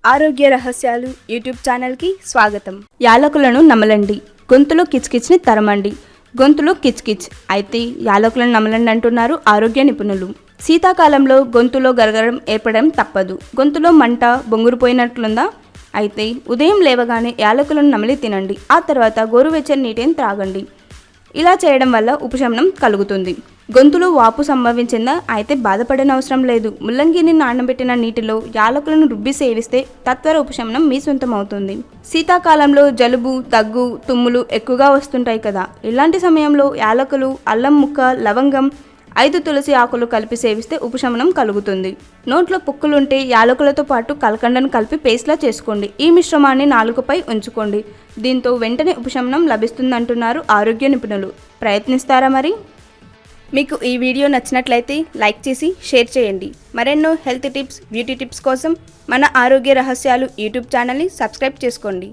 ఆరోగ్య రహస్యాలు యూట్యూబ్ ఛానల్కి స్వాగతం. యాలకులను నమలండి, గొంతులో కిచ్కిచ్ని తరమండి. గొంతులో కిచ్కిచ్ అయితే యాలకులను నమలండి అంటున్నారు ఆరోగ్య నిపుణులు. శీతాకాలంలో గొంతులో గరగరం ఏర్పడడం తప్పదు. గొంతులో మంట బొంగురుపోయినట్లుందా? అయితే ఉదయం లేవగానే యాలకులను నమిలి తినండి. ఆ తర్వాత గోరువెచ్చని నీటిని త్రాగండి. ఇలా చేయడం వల్ల ఉపశమనం కలుగుతుంది. గొంతులో వాపు సంభవించిందా? అయితే బాధపడనవసరం లేదు. ముల్లంగిని నానబెట్టిన నీటిలో యాలకులను రుబ్బి సేవిస్తే తత్వర ఉపశమనం మీ సొంతం అవుతుంది. శీతాకాలంలో జలుబు, దగ్గు, తుమ్ములు ఎక్కువగా వస్తుంటాయి కదా. ఇలాంటి సమయంలో యాలకులు, అల్లం ముక్క, లవంగం, 5 తులసి ఆకులు కలిపి సేవిస్తే ఉపశమనం కలుగుతుంది. నోట్లో పుక్కులుంటే యాలకులతో పాటు కలకండను కలిపి పేస్ట్లా చేసుకోండి. ఈ మిశ్రమాన్ని నాలుకపై ఉంచుకోండి. దీంతో వెంటనే ఉపశమనం లభిస్తుందంటున్నారు ఆరోగ్య నిపుణులు. ప్రయత్నిస్తారా మరి? మీకు ఈ వీడియో నచ్చినట్లయితే లైక్ చేసి షేర్ చేయండి. మరెన్నో హెల్త్ టిప్స్, బ్యూటీ టిప్స్ కోసం మన ఆరోగ్య రహస్యాలు యూట్యూబ్ ఛానల్ని సబ్స్క్రైబ్ చేసుకోండి.